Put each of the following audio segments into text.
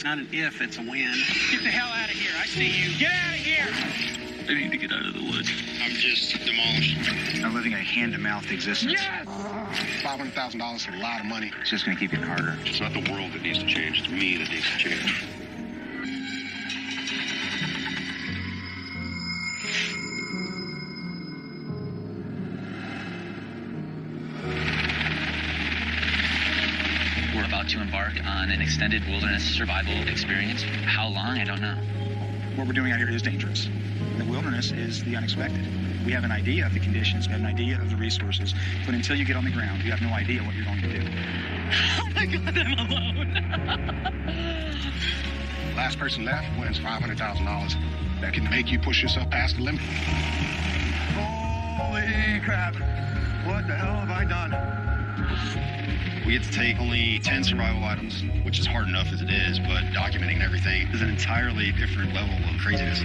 It's not an if, it's a when. Get the hell out of here. I see you. Get out of here. I need to get out of the woods. I'm just demolished. I'm living a hand-to-mouth existence. Yes! $500,000 is a lot of money. It's just going to keep getting harder. It's not the world that needs to change. It's me that needs to change. We're about to embark on an extended wilderness survival experience. How long, I don't know. What we're doing out here is dangerous. The wilderness is the unexpected. We have an idea of the conditions, we have an idea of the resources, but until you get on the ground, you have no idea what you're going to do. Oh my God, I'm alone. Last person left wins $500,000. That can make you push yourself past the limit. Holy crap. What the hell have I done? We get to take only 10 survival items, which is hard enough as it is, but documenting everything is an entirely different level of craziness.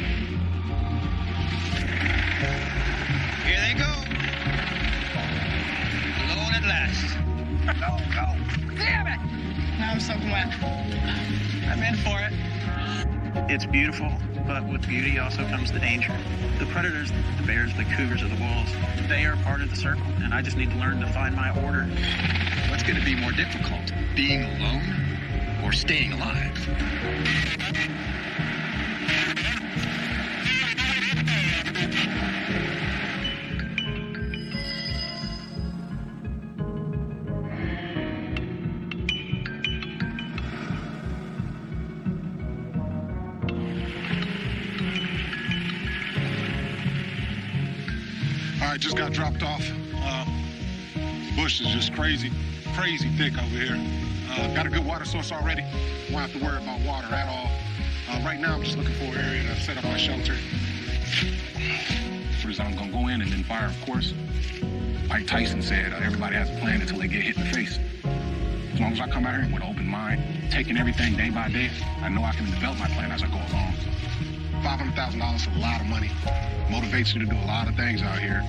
Here they go. Alone at last. Go, go. Damn it. Now I'm soaking wet. I'm in for it. It's beautiful, but with beauty also comes the danger. The predators, the bears, the cougars, or the wolves, they are part of the circle, and I just need to learn to find my order. What's going to be more difficult, being alone or staying alive? All right, just got dropped off. Bush is just crazy thick over here. Got a good water source already. Won't have to worry about water at all. Right now, I'm just looking for an area to set up my shelter. First, I'm gonna go in and then fire, of course. Mike Tyson said, everybody has a plan until they get hit in the face. As long as I come out here with an open mind, taking everything day by day, I know I can develop my plan as I go along. $500,000 is a lot of money. Motivates you to do a lot of things out here.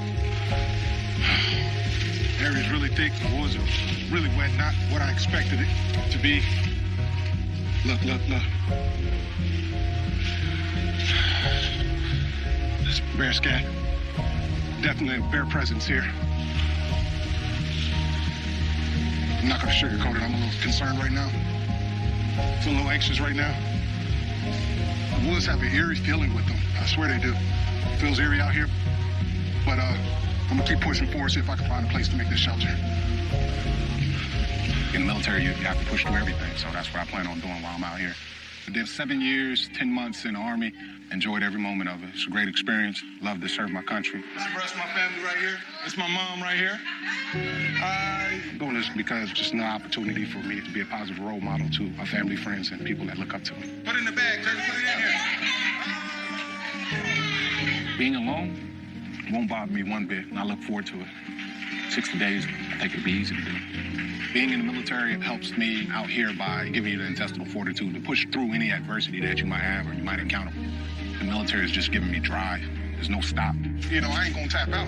The area's really thick. The woods are really wet. Not what I expected it to be. Look. This bear scat. Definitely a bear presence here. I'm not going to sugarcoat it. I'm a little concerned right now. Feel a little anxious right now. The woods have an eerie feeling with them. I swear they do. Feels eerie out here. But I'm gonna keep pushing forward, see if I can find a place to make this shelter. In the military, you have to push through everything, so that's what I plan on doing while I'm out here. I did 7 years, 10 months in the Army. Enjoyed every moment of it. It's a great experience. Love to serve my country. This is the rest of my family right here. This is my mom right here. I'm doing this because it's just an opportunity for me to be a positive role model to my family, friends, and people that look up to me. Put it in the bag, Curtis. Put it in here. Being alone won't bother me one bit, and I look forward to it. 60 days, I think it'll be easy to do. Being in the military helps me out here by giving you the intestinal fortitude to push through any adversity that you might have or you might encounter. The military is just giving me drive. There's no stop. You know, I ain't gonna tap out.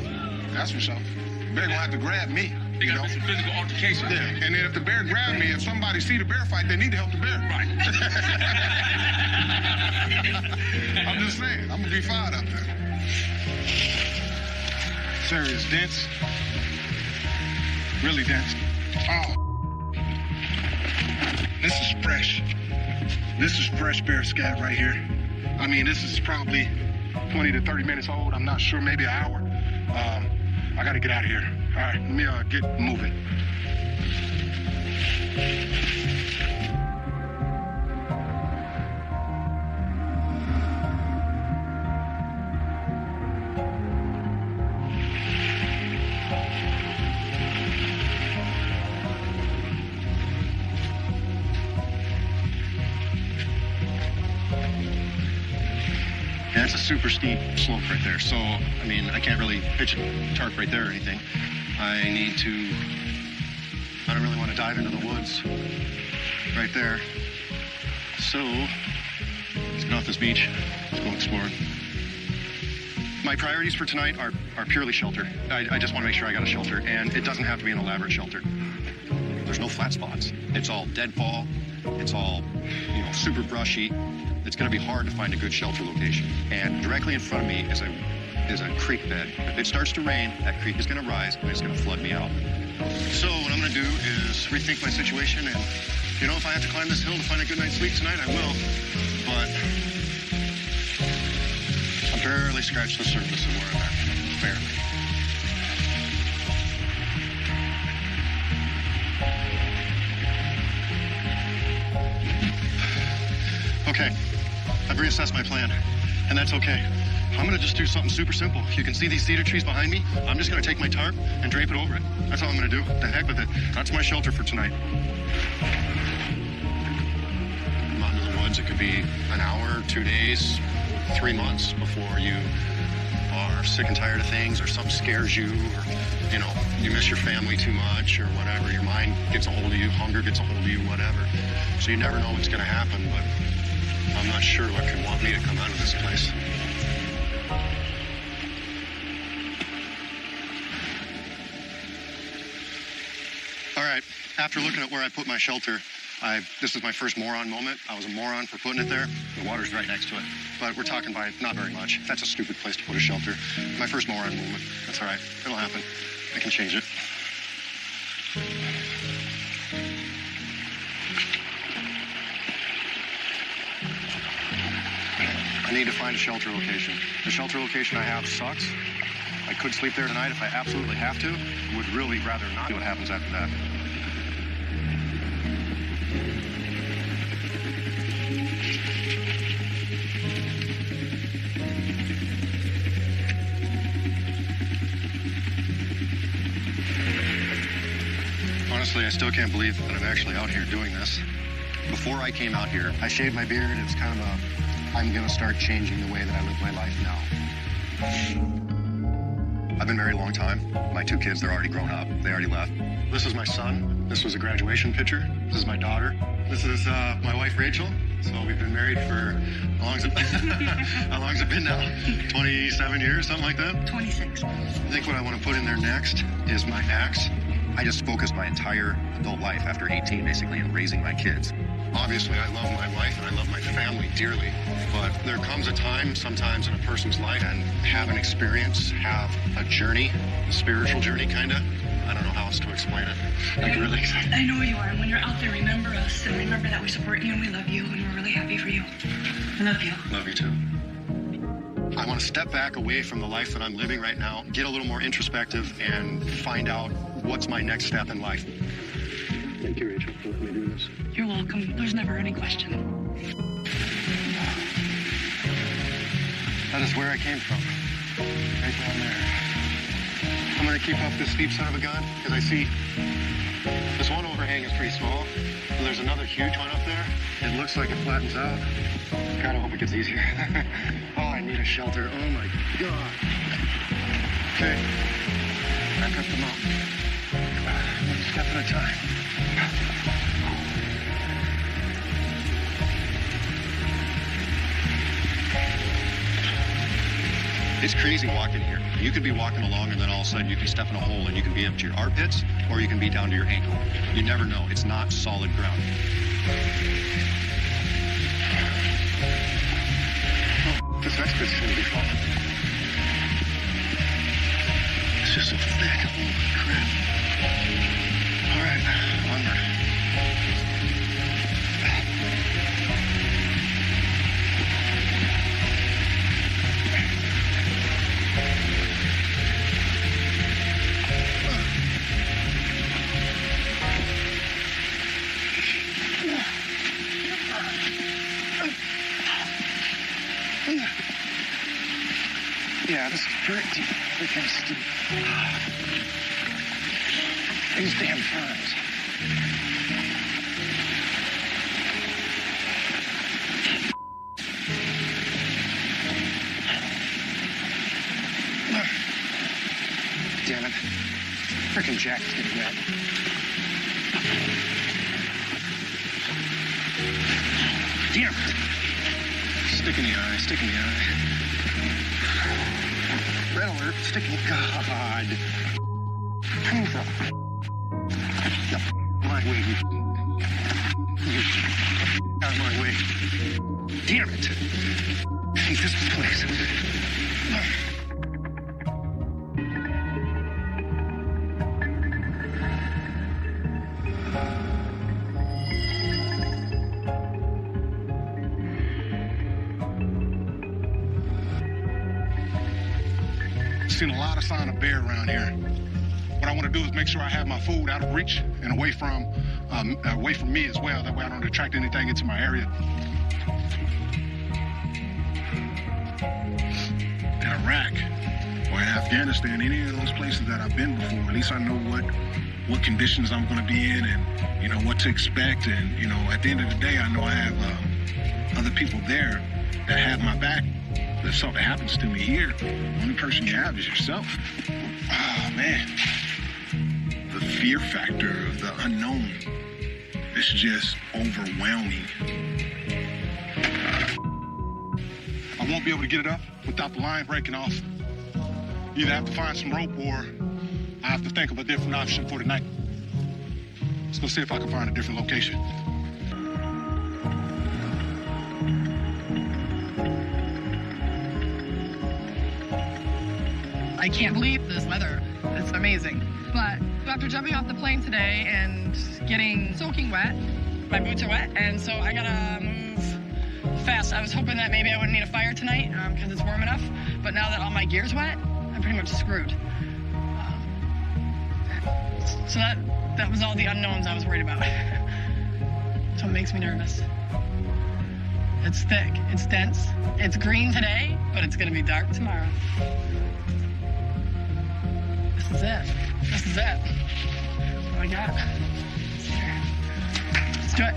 That's for sure. The bear gonna have to grab me. They got some physical altercation. Yeah, and then if the bear grab me, if somebody see the bear fight, they need to help the bear. Right. I'm just saying, I'm gonna be fine up there. This area is dense. Really dense. Oh. This is fresh. This is fresh bear scat right here. I mean, this is probably 20 to 30 minutes old. I'm not sure, maybe an hour. I gotta get out of here. All right, let me get moving. Yeah, it's a super steep slope right there. So, I mean, I can't really pitch a tarp right there or anything. I don't really want to dive into the woods right there. So, let's get off this beach. Let's go explore. My priorities for tonight are purely shelter. I just want to make sure I got a shelter, and it doesn't have to be an elaborate shelter. There's no flat spots. It's all deadfall, It's all, super brushy. It's going to be hard to find a good shelter location. And directly in front of me is a creek bed. If it starts to rain, that creek is going to rise and it's going to flood me out. So what I'm going to do is rethink my situation, and if I have to climb this hill to find a good night's sleep tonight, I will. But I've barely scratched the surface of where I'm at. Barely. Okay, I've reassessed my plan, and that's okay. I'm gonna just do something super simple. You can see these cedar trees behind me. I'm just gonna take my tarp and drape it over it. That's all I'm gonna do. The heck with it. That's my shelter for tonight. I'm out into the woods. It could be an hour, 2 days, 3 months before you are sick and tired of things, or something scares you, or, you miss your family too much, or whatever. Your mind gets a hold of you, hunger gets a hold of you, whatever. So you never know what's gonna happen, but I'm not sure what could want me to come out of this place. All right, after looking at where I put my shelter, this is my first moron moment. I was a moron for putting it there. The water's right next to it. But we're talking by not very much. That's a stupid place to put a shelter. My first moron moment. That's all right. It'll happen. I can change it. I need to find a shelter location. The shelter location I have sucks. I could sleep there tonight if I absolutely have to. Would really rather not see what happens after that. Honestly, I still can't believe that I'm actually out here doing this. Before I came out here, I shaved my beard. It was kind of I'm gonna start changing the way that I live my life now. I've been married a long time. My 2 kids, they're already grown up. They already left. This is my son. This was a graduation picture. This is my daughter. This is my wife, Rachel. So we've been married for, how long has it been now? 27 years, something like that? 26. I think what I want to put in there next is my ex. I just focused my entire adult life after 18, basically, in raising my kids. Obviously, I love my wife and I love my family dearly, but there comes a time sometimes in a person's life and have an experience, have a journey, a spiritual journey, kind of. I don't know how else to explain it. I'm really excited. I know you are, and when you're out there, remember us, and remember that we support you and we love you, and we're really happy for you. I love you. Love you too. I want to step back away from the life that I'm living right now, get a little more introspective, and find out what's my next step in life. Thank you, Rachel, for letting me do this. You're welcome. There's never any question. That is where I came from. Right down there. I'm going to keep up this steep son of a gun, because I see this one overhang is pretty small, but there's another huge one up there. It looks like it flattens out. God, I hope it gets easier. Oh, I need a shelter. Oh, my God. Okay. Back up the mountain. One step at a time. It's crazy walking here. You could be walking along and then all of a sudden you can step in a hole and you can be up to your armpits or you can be down to your ankle. You never know. It's not solid ground. Oh, this next bit's gonna be fun. It's just so thick. Holy crap. All right, onward. Yeah, this is pretty freaking steep. These damn ferns. Damn it. Freaking jacket's getting wet. Damn it. Stick in the eye, stick in the eye. Red alert, stick in the God. Who the? My way, you way. Damn it. I hate this place. Seen a lot of sign of bear around here. What I want to do is make sure I have my food out of reach and away from me as well. That way I don't attract anything into my area. In Iraq or in Afghanistan, any of those places that I've been before, at least I know what conditions I'm going to be in and, you know, what to expect. And, you know, at the end of the day, I know I have other people there that have my back. If something happens to me here, the only person you have is yourself. Ah, man. The fear factor of the unknown is just overwhelming. I won't be able to get it up without the line breaking off. Either have to find some rope or I have to think of a different option for tonight. Let's go see if I can find a different location. I can't believe this weather. It's amazing. But after jumping off the plane today and getting soaking wet, my boots are wet, and so I gotta move fast. I was hoping that maybe I wouldn't need a fire tonight because it's warm enough, but now that all my gear's wet, I'm pretty much screwed. So that was all the unknowns I was worried about. So it makes me nervous. It's thick, it's dense, it's green today, but it's gonna be dark tomorrow. This is it. This is it. That's what I got. Let's do it.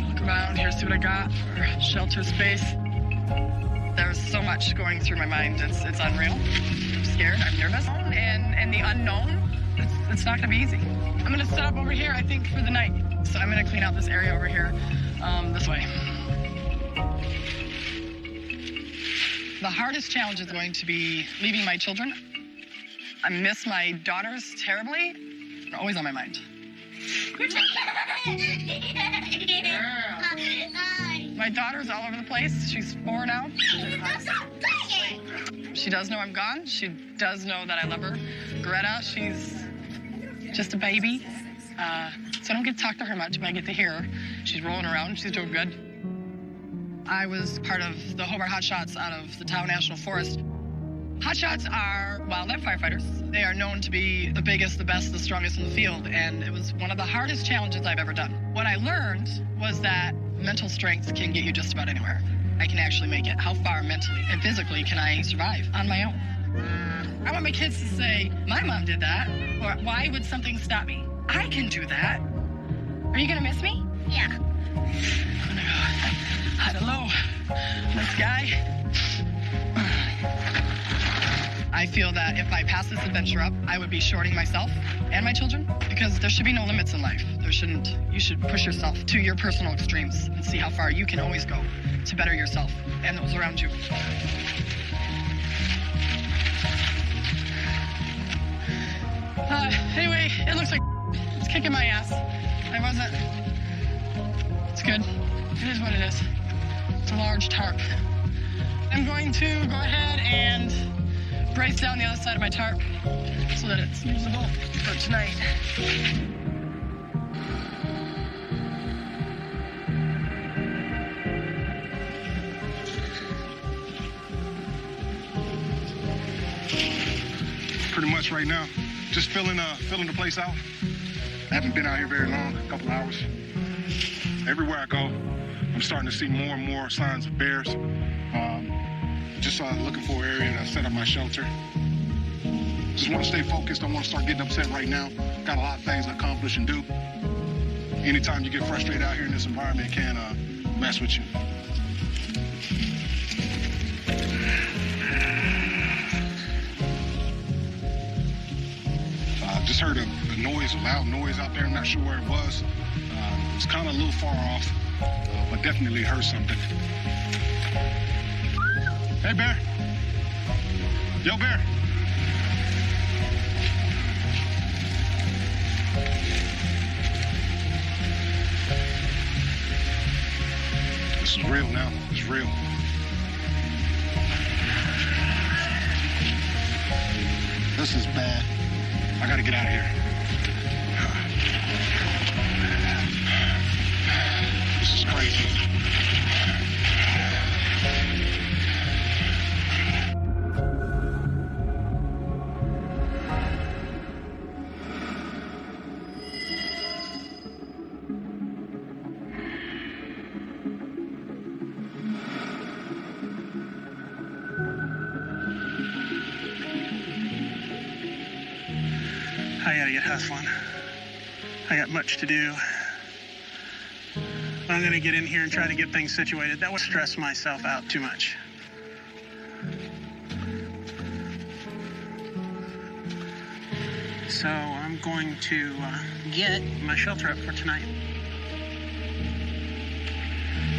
Look around here, see what I got for shelter space. There's so much going through my mind. It's unreal. I'm scared. I'm nervous. And the unknown, it's not going to be easy. I'm going to set up over here, I think, for the night. So I'm going to clean out this area over here this way. The hardest challenge is going to be leaving my children. I miss my daughters terribly. They're always on my mind. My daughter's all over the place. She's 4 now. She does know I'm gone. She does know that I love her. Greta, she's just a baby. So I don't get to talk to her much, but I get to hear her. She's rolling around. She's doing good. I was part of the Hobart Hotshots out of the Tahoe National Forest. Hotshots are wildlife firefighters. They are known to be the biggest, the best, the strongest in the field, and it was one of the hardest challenges I've ever done. What I learned was that mental strength can get you just about anywhere. I can actually make it. How far mentally and physically can I survive on my own? I want my kids to say, my mom did that, or why would something stop me? I can do that. Are you gonna miss me? Yeah. Hello, nice guy. I feel that if I pass this adventure up, I would be shorting myself and my children because there should be no limits in life. You should push yourself to your personal extremes and see how far you can always go to better yourself and those around you. Anyway, it looks like it's kicking my ass. It's good. It is what it is. It's a large tarp. I'm going to go ahead and brace down the other side of my tarp so that it's usable for tonight. Pretty much right now, just filling the place out. I haven't been out here very long, a couple hours. Everywhere I go, I'm starting to see more and more signs of bears. Just looking for an area to set up my shelter. Just want to stay focused. I don't want to start getting upset right now. Got a lot of things to accomplish and do. Anytime you get frustrated out here in this environment, it can mess with you. Just heard a noise, a loud noise out there. I'm not sure where it was. It was kind of a little far off, but definitely heard something. Hey, Bear. Yo, Bear. This is real now. It's real. This is bad. I gotta get out of here. This is crazy. I gotta get hustling. I got much to do. But I'm gonna get in here and try to get things situated. That would stress myself out too much. So I'm going to get my shelter up for tonight.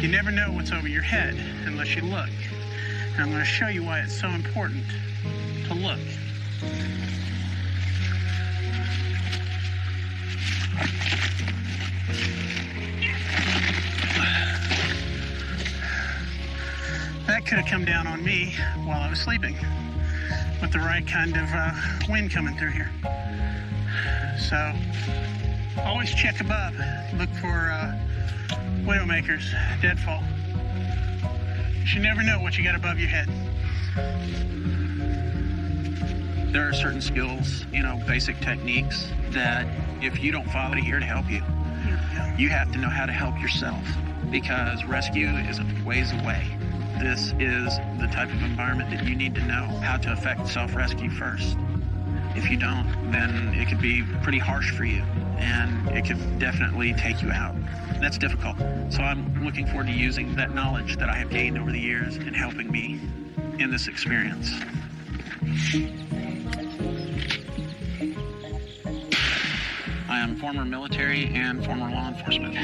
You never know what's over your head unless you look. And I'm gonna show you why it's so important to look. That could have come down on me while I was sleeping with the right kind of wind coming through here. So always check above. Look for widowmakers, deadfall. You should never know what you got above your head. There are certain skills, basic techniques that if you don't follow here to help you, you have to know how to help yourself because rescue is a ways away. This is the type of environment that you need to know how to effect self-rescue first. If you don't, then it could be pretty harsh for you and it could definitely take you out. That's difficult. So I'm looking forward to using that knowledge that I have gained over the years in helping me in this experience. I am former military and former law enforcement.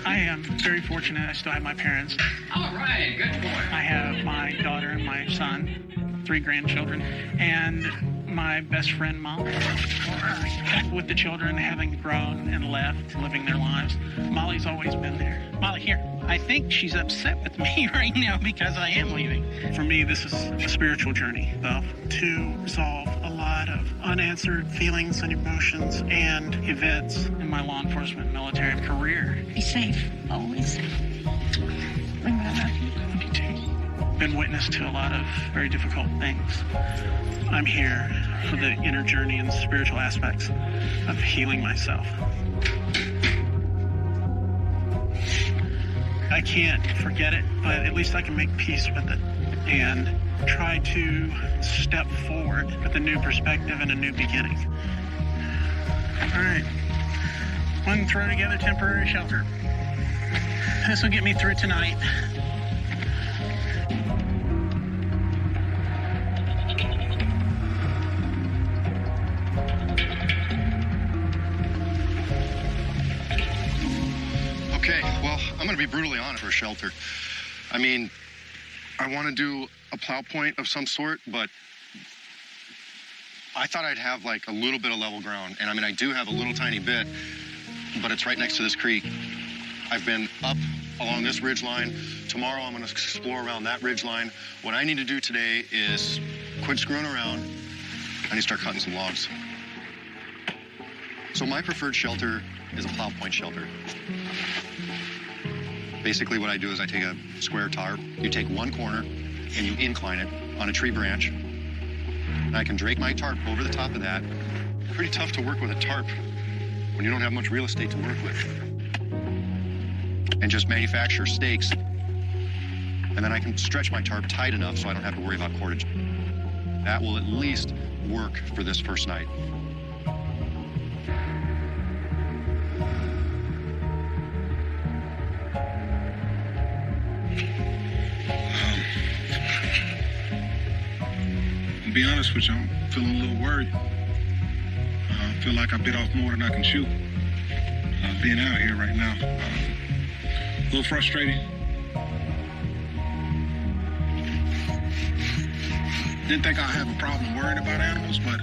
I am very fortunate. I still have my parents. All right, good boy. I have my daughter and my son, 3 grandchildren, and my best friend, Molly. With the children having grown and left, living their lives, Molly's always been there. Molly, here. I think she's upset with me right now because I am leaving. For me, this is a spiritual journey, though, to resolve a lot of unanswered feelings and emotions and events in my law enforcement military career. Be safe, always. Remember. Me too. Been witness to a lot of very difficult things. I'm here for the inner journey and spiritual aspects of healing myself. I can't forget it, but at least I can make peace with it and try to step forward with a new perspective and a new beginning. All right, one throw together temporary shelter. This will get me through tonight. Okay, well, I'm going to be brutally honest for a shelter. I mean, I want to do a plow point of some sort, but I thought I'd have like a little bit of level ground. And I mean, I do have a little tiny bit, but it's right next to this creek. I've been up along this ridge line. Tomorrow I'm going to explore around that ridge line. What I need to do today is quit screwing around. I need to start cutting some logs. So my preferred shelter is a plow point shelter. Basically what I do is I take a square tarp, you take one corner and you incline it on a tree branch. And I can drake my tarp over the top of that. Pretty tough to work with a tarp when you don't have much real estate to work with. And just manufacture stakes. And then I can stretch my tarp tight enough so I don't have to worry about cordage. That will at least work for this first night. To be honest with you, I'm feeling a little worried. I feel like I bit off more than I can chew. Being out here right now, a little frustrating. Didn't think I'd have a problem worrying about animals, but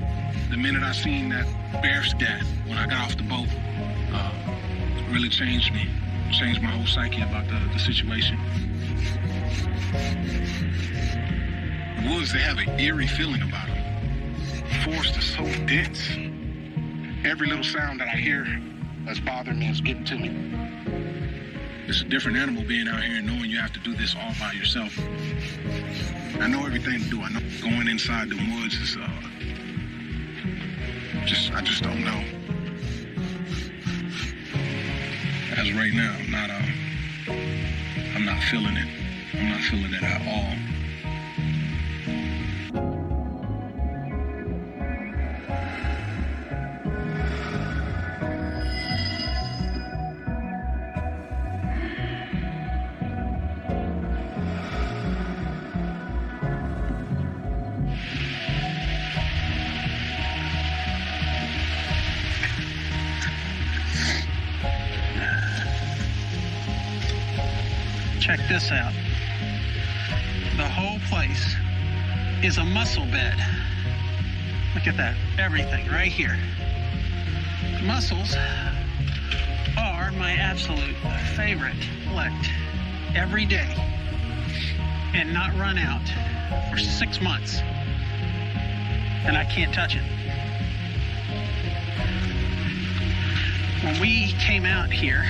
the minute I seen that bear scat when I got off the boat, it really changed me. changed my whole psyche about the situation. Woods, they have an eerie feeling about them. Forest is so dense. Every little sound that I hear that's bothering me is getting to me. It's a different animal being out here and knowing you have to do this all by yourself. I know everything to do. I know going inside the woods is, I just don't know. As of right now, I'm not feeling it. I'm not feeling it at all. Check this out. The whole place is a mussel bed. Look at that. Everything right here. Mussels are my absolute favorite. Collect every day and not run out for 6 months. And I can't touch it. When we came out here,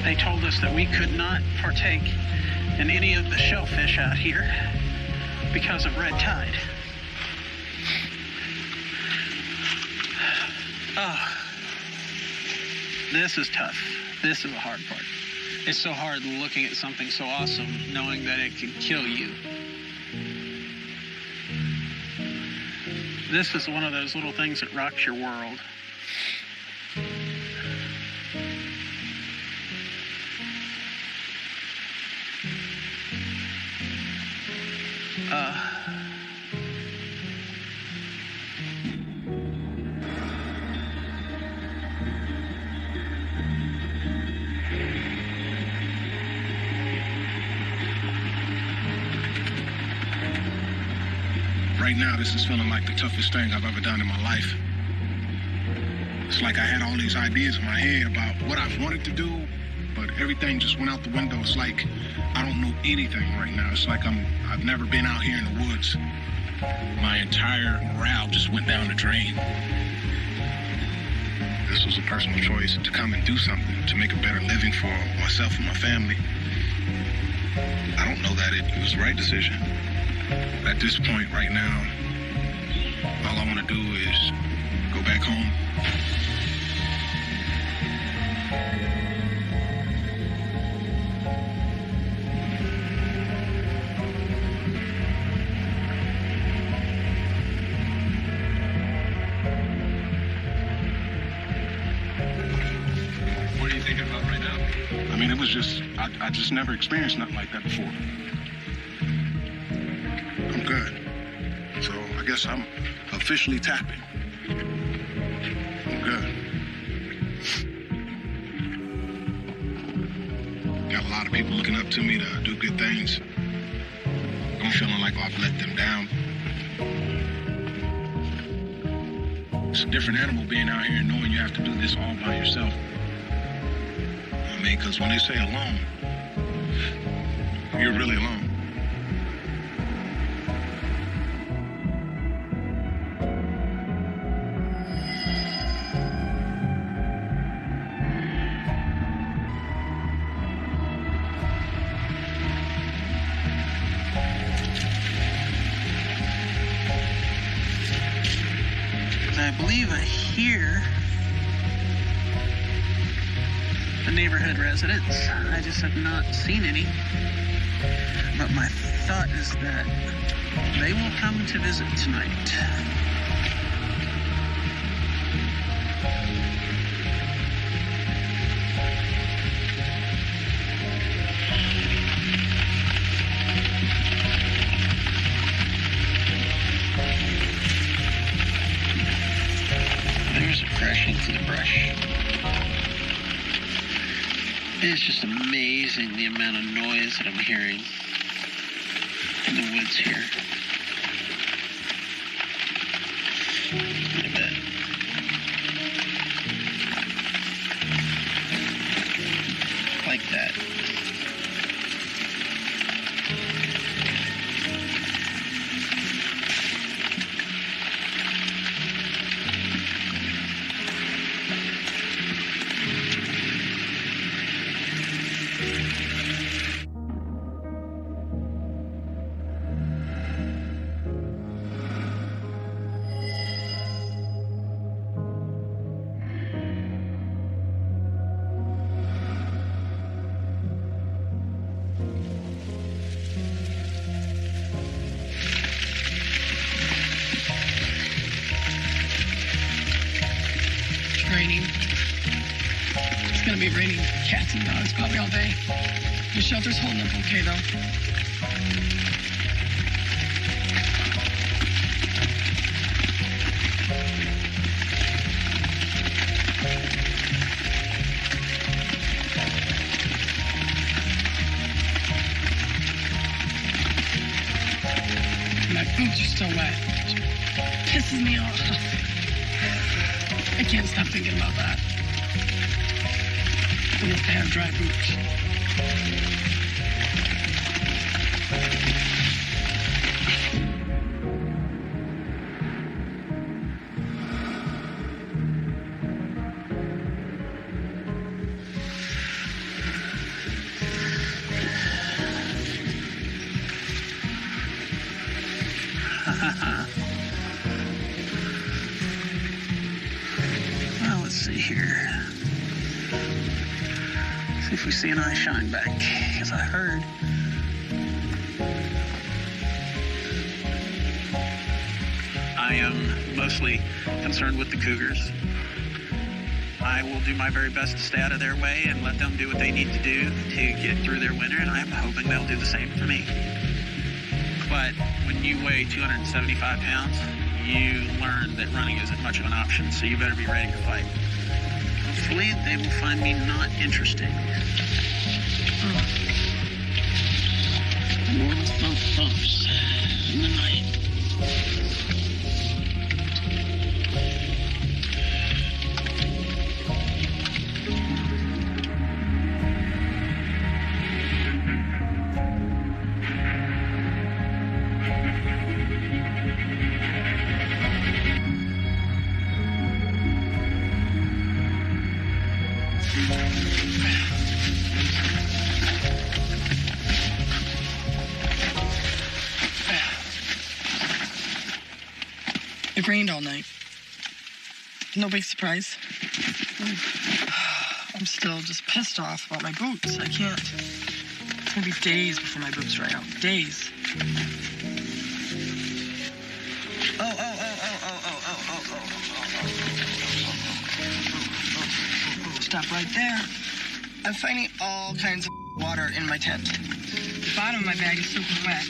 they told us that we could not partake in any of the shellfish out here because of red tide. Oh, this is tough. This is the hard part. It's so hard looking at something so awesome, knowing that it could kill you. This is one of those little things that rocks your world. Right now, this is feeling like the toughest thing I've ever done in my life. It's like I had all these ideas in my head about what I've wanted to do, but everything just went out the window. It's like I don't know anything right now. It's like I've never been out here in the woods. My entire morale just went down the drain. This was a personal choice to come and do something, to make a better living for myself and my family. I don't know that it was the right decision. At this point right now, all I want to do is go back home. What are you thinking about right now? I mean, it was just, I just never experienced nothing like that before. I'm good. So I guess I'm officially tapping. I'm good. Got a lot of people looking up to me to do good things. I'm feeling like I've let them down. It's a different animal being out here and knowing you have to do this all by yourself. I mean, because when they say alone, you're really alone. I believe I hear the neighborhood residents. I just have not seen any. But my thought is that they will come to visit tonight. There's a crashing through the brush. It's just amazing the amount of noise that I'm hearing in the woods here. I bet. that. Raining. It's gonna be raining cats and dogs probably all day. The shelter's holding up okay though. My boots are still wet. Pisses me off. I can't stop thinking about that. I have to have dry boots. Well, let's see here. See if we see an eye shine back, as I heard. I am mostly concerned with the cougars. I will do my very best to stay out of their way and let them do what they need to do to get through their winter, and I'm hoping they'll do the same for me. But when you weigh 275 pounds, you learn that running isn't much of an option, so you better be ready to fight. Hopefully, they will find me not interesting. More bumps in the night. It rained all night. No big surprise. I'm still just pissed off about my boots. I can't. It's gonna be days before my boots dry out. Days. Stop right there. I'm finding all kinds of water in my tent. The bottom of my bag is soaking wet.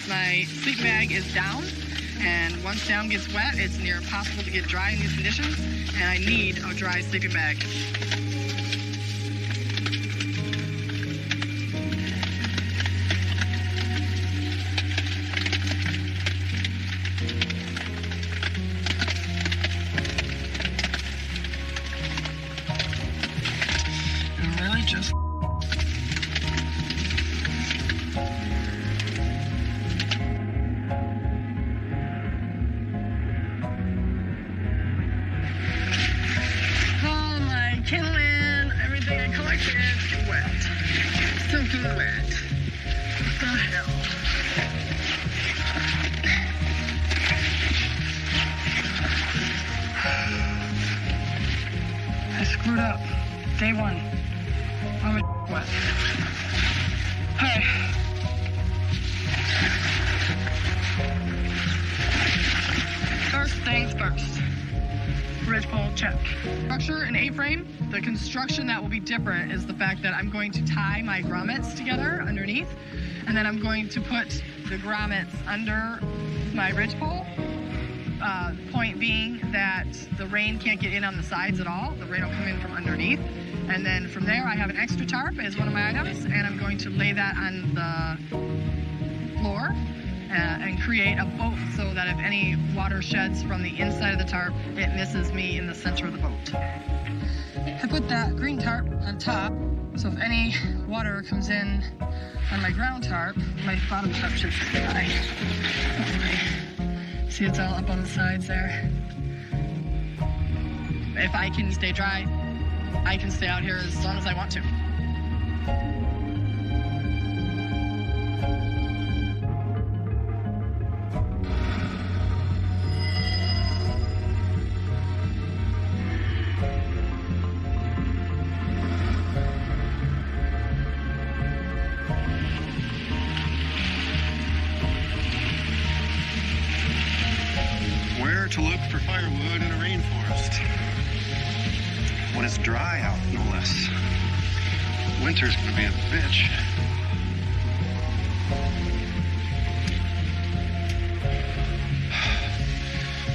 My sleep bag is down, and once down gets wet, it's near impossible to get dry in these conditions, and I need a dry sleeping bag. I'm really just kindling, everything I collected is wet. Soaking wet. What the hell? I screwed up. Day one. I'm wet. Hey. First things first. Ridgepole check. Structure and A-frame. The construction that will be different is the fact that I'm going to tie my grommets together underneath, and then I'm going to put the grommets under my ridgepole. Point being that the rain can't get in on the sides at all. The rain will come in from underneath. And then from there, I have an extra tarp as one of my items, and I'm going to lay that on the floor and create a boat so that if any water sheds from the inside of the tarp, it misses me in the center of the boat. I put that green tarp on top, so if any water comes in on my ground tarp, my bottom tarp should dry. See, it's all up on the sides there. If I can stay dry, I can stay out here as long as I want to. Where to look for firewood in a rainforest? When it's dry out, no less. Winter's gonna be a bitch.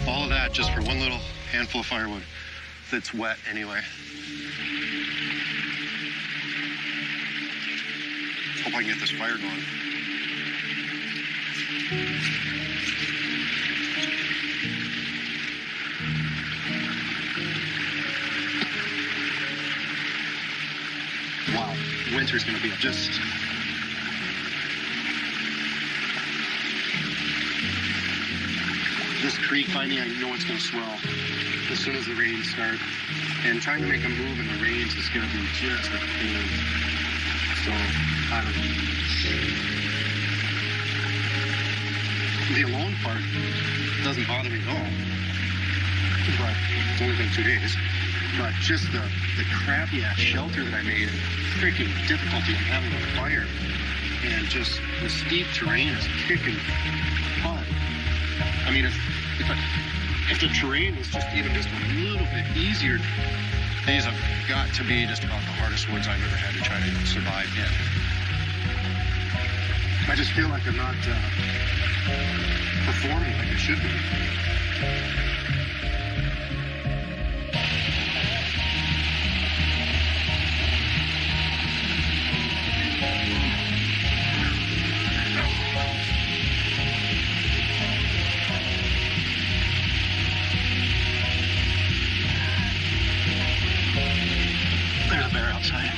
All of that just for one little handful of firewood that's wet anyway. Hope I can get this fire going. Wow, winter's gonna be just... This creek by me, I know it's gonna swell as soon as the rains start. And trying to make a move in the rains is gonna be just a pain. So, I don't know. The alone part doesn't bother me at all. But it's only been 2 days. But just the crappy ass shelter that I made, and freaking difficulty of having a fire, and just the steep terrain is kicking butt. I mean, if the terrain was just even just a little bit easier, these have got to be just about the hardest woods I've ever had to try to survive in. I just feel like I'm not performing like I should be. There's a bear outside.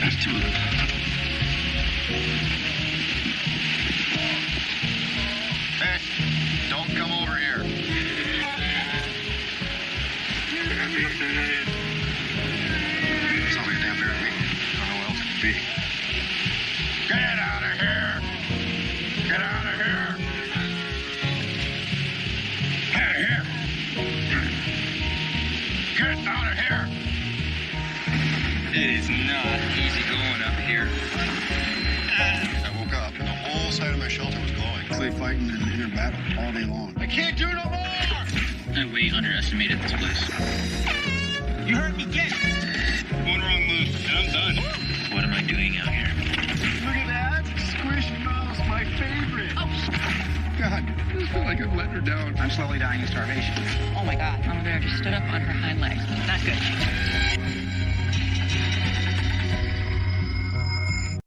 There's two of them. Hey, don't come over here. Sounds like a damn bear to me. I don't know what else it could be. Get out of here! Get out of here! Get here! Get out of here! It is not easy going up here. I woke up and the whole side of my shelter was glowing. They fighting in inner battle all day long. I can't do no more! I way underestimated this place. You heard me get. One wrong move, and I'm done. What am I doing out here? Look at that! Squishmallows, my favorite! Oh, God, I just feel like I've let her down. I'm slowly dying of starvation. Oh my God, Mama Bear just stood up on her hind legs. Not good.